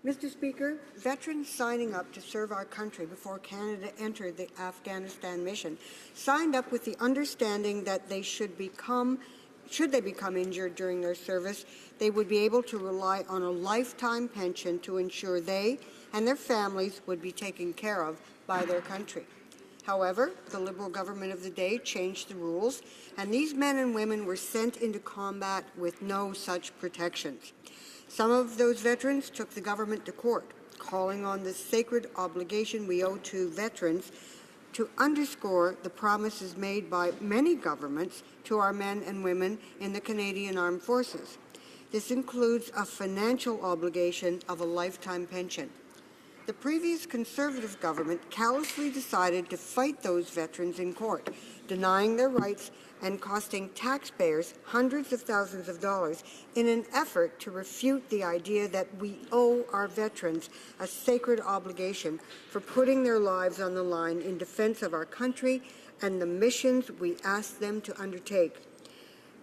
Mr. Speaker, veterans signing up to serve our country before Canada entered the Afghanistan mission signed up with the understanding that should they become injured during their service, they would be able to rely on a lifetime pension to ensure they and their families would be taken care of by their country. However, the Liberal government of the day changed the rules, and these men and women were sent into combat with no such protections. Some of those veterans took the government to court, calling on the sacred obligation we owe to veterans to underscore the promises made by many governments to our men and women in the Canadian Armed Forces. This includes a financial obligation of a lifetime pension. The previous Conservative government callously decided to fight those veterans in court, denying their rights and costing taxpayers hundreds of thousands of dollars in an effort to refute the idea that we owe our veterans a sacred obligation for putting their lives on the line in defense of our country and the missions we ask them to undertake.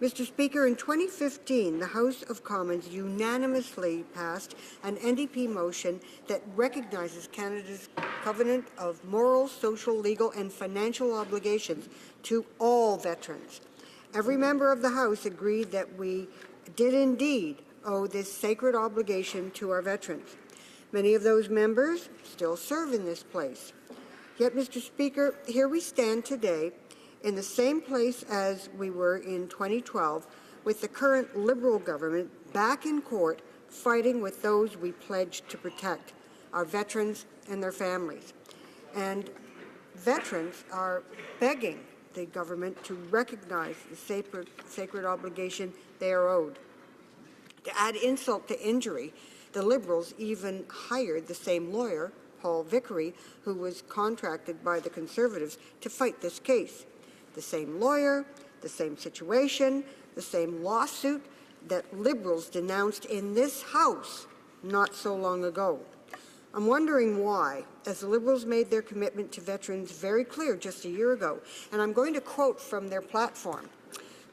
Mr. Speaker, in 2015, the House of Commons unanimously passed an NDP motion that recognizes Canada's covenant of moral, social, legal, and financial obligations to all veterans. Every member of the House agreed that we did indeed owe this sacred obligation to our veterans. Many of those members still serve in this place. Yet, Mr. Speaker, here we stand today in the same place as we were in 2012, with the current Liberal government back in court fighting with those we pledged to protect, our veterans and their families. And veterans are begging the government to recognize the sacred obligation they are owed. To add insult to injury, the Liberals even hired the same lawyer, Paul Vickery, who was contracted by the Conservatives to fight this case. The same lawyer, the same situation, the same lawsuit that Liberals denounced in this House not so long ago. I'm wondering why, as the Liberals made their commitment to veterans very clear just a year ago, and I'm going to quote from their platform.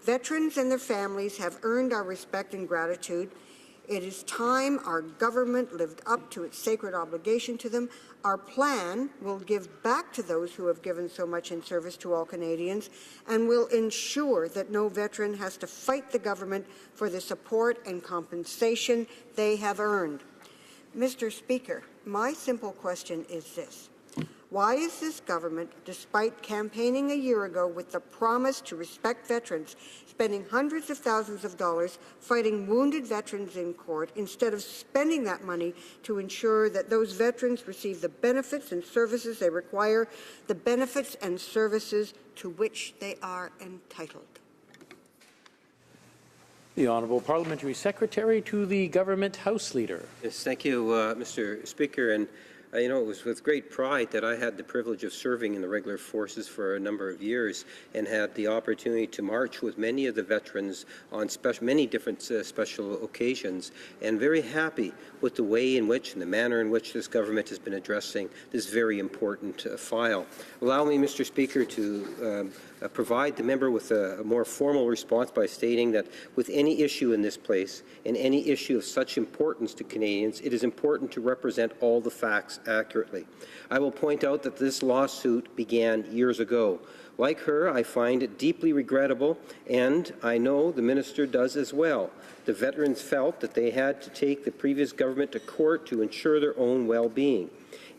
Veterans and their families have earned our respect and gratitude. It is time our government lived up to its sacred obligation to them. Our plan will give back to those who have given so much in service to all Canadians and will ensure that no veteran has to fight the government for the support and compensation they have earned. Mr. Speaker, my simple question is this. Why is this government, despite campaigning a year ago with the promise to respect veterans, spending hundreds of thousands of dollars fighting wounded veterans in court instead of spending that money to ensure that those veterans receive the benefits and services they require, the benefits and services to which they are entitled? The Honourable Parliamentary Secretary to the Government House Leader. Yes, thank you, Mr. Speaker. And it was with great pride that I had the privilege of serving in the regular forces for a number of years and had the opportunity to march with many of the veterans on many different special occasions, and very happy with the way in which and the manner in which this government has been addressing this very important file. Allow me, Mr. Speaker, to provide the member with a more formal response by stating that with any issue in this place and any issue of such importance to Canadians, it is important to represent all the facts accurately. I will point out that this lawsuit began years ago. Like her, I find it deeply regrettable, and I know the minister does as well. The veterans felt that they had to take the previous government to court to ensure their own well-being.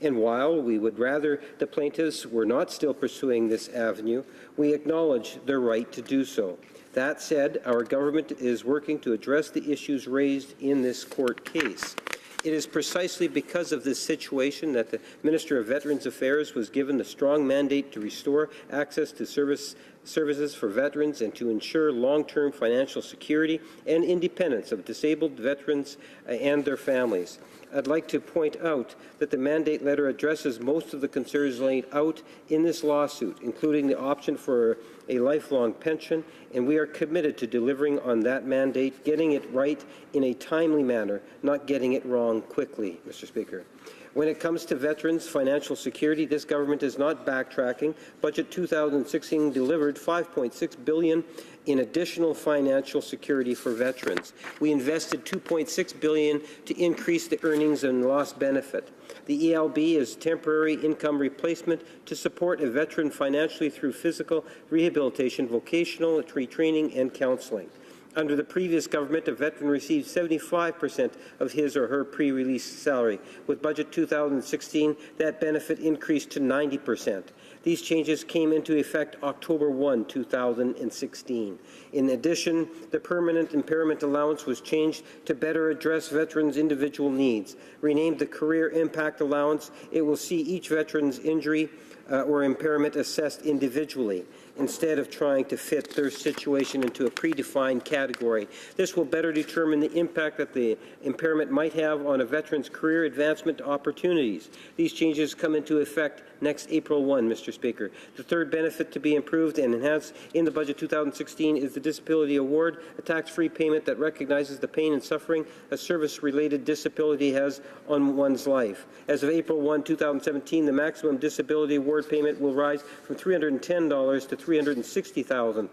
And while we would rather the plaintiffs were not still pursuing this avenue, we acknowledge their right to do so. That said, our government is working to address the issues raised in this court case. It is precisely because of this situation that the Minister of Veterans Affairs was given the strong mandate to restore access to services for veterans and to ensure long-term financial security and independence of disabled veterans and their families. I'd like to point out that the mandate letter addresses most of the concerns laid out in this lawsuit, including the option for a lifelong pension, and we are committed to delivering on that mandate, getting it right in a timely manner, not getting it wrong quickly, Mr. Speaker. When it comes to veterans' financial security, this government is not backtracking. Budget 2016 delivered $5.6 billion in additional financial security for veterans. We invested $2.6 billion to increase the earnings and loss benefit. The ELB is temporary income replacement to support a veteran financially through physical rehabilitation, vocational retraining, and counseling. Under the previous government, a veteran received 75% of his or her pre-release salary. With Budget 2016, that benefit increased to 90%. These changes came into effect October 1, 2016. In addition, the permanent impairment allowance was changed to better address veterans' individual needs. Renamed the Career Impact Allowance, it will see each veteran's injury or impairment assessed individually, instead of trying to fit their situation into a predefined category. This will better determine the impact that the impairment might have on a veteran's career advancement opportunities. These changes come into effect next April 1, Mr. Speaker. The third benefit to be improved and enhanced in the Budget 2016 is the Disability Award, a tax-free payment that recognizes the pain and suffering a service-related disability has on one's life. As of April 1, 2017, the maximum disability award payment will rise from $310 to $360,000.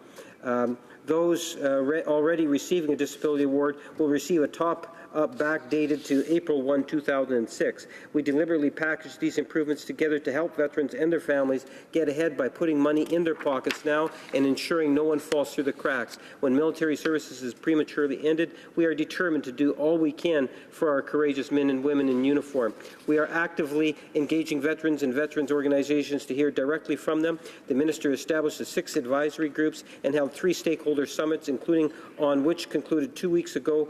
Those already receiving a disability award will receive a top backdated to April 1, 2006. We deliberately packaged these improvements together to help veterans and their families get ahead by putting money in their pockets now and ensuring no one falls through the cracks. When military services is prematurely ended, we are determined to do all we can for our courageous men and women in uniform. We are actively engaging veterans and veterans organizations to hear directly from them. The Minister established 6 advisory groups and held 3 stakeholder summits, including on which concluded 2 weeks ago,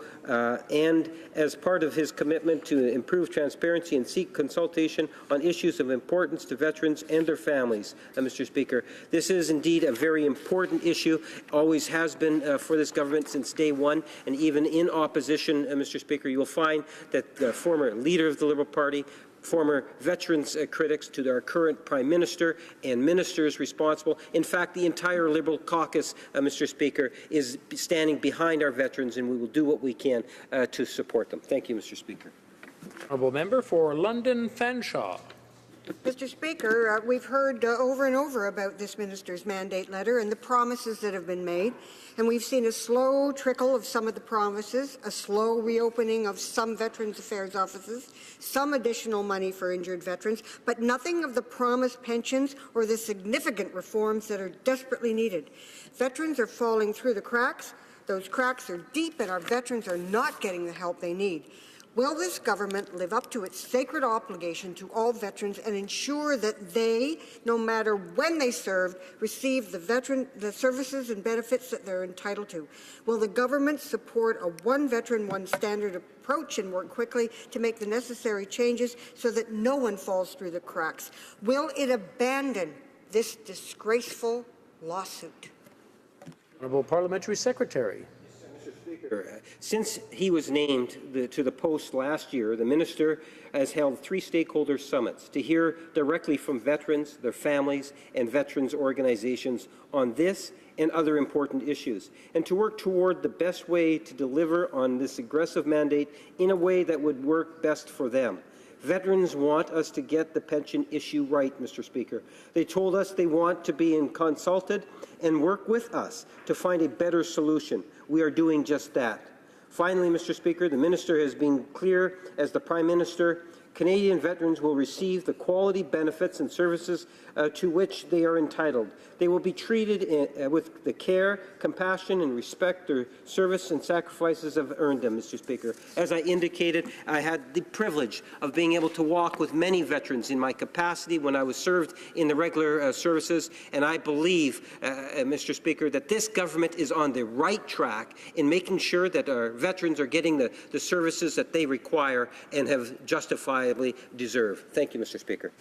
and as part of his commitment to improve transparency and seek consultation on issues of importance to veterans and their families. Mr. Speaker, this is indeed a very important issue, always has been for this government since day one, and even in opposition, Mr. Speaker, you will find that the former leader of the Liberal Party, former veterans critics to our current Prime Minister and ministers responsible. In fact, the entire Liberal caucus, Mr. Speaker, is standing behind our veterans, and we will do what we can to support them. Thank you, Mr. Speaker. Honourable member for London Fanshawe. Mr. Speaker, we've heard over and over about this minister's mandate letter and the promises that have been made, and we've seen a slow trickle of some of the promises, a slow reopening of some Veterans Affairs offices, some additional money for injured veterans, but nothing of the promised pensions or the significant reforms that are desperately needed. Veterans are falling through the cracks. Those cracks are deep, and our veterans are not getting the help they need. Will this government live up to its sacred obligation to all veterans and ensure that they, no matter when they served, receive the services and benefits that they're entitled to? Will the government support a one veteran, one standard approach and work quickly to make the necessary changes so that no one falls through the cracks? Will it abandon this disgraceful lawsuit? Honourable Parliamentary Secretary. Since he was named to the post last year, the minister has held 3 stakeholder summits to hear directly from veterans, their families, and veterans organizations on this and other important issues, and to work toward the best way to deliver on this aggressive mandate in a way that would work best for them. Veterans want us to get the pension issue right, Mr. Speaker. They told us they want to be consulted and work with us to find a better solution. We are doing just that. Finally, Mr. Speaker, the Minister has been clear as the Prime Minister. Canadian veterans will receive the quality benefits and services to which they are entitled. They will be treated with the care, compassion, and respect their service and sacrifices have earned them, Mr. Speaker. As I indicated, I had the privilege of being able to walk with many veterans in my capacity when I was served in the regular services, and I believe, Mr. Speaker, that this government is on the right track in making sure that our veterans are getting the services that they require and have justifiably deserve. Thank you, Mr. Speaker.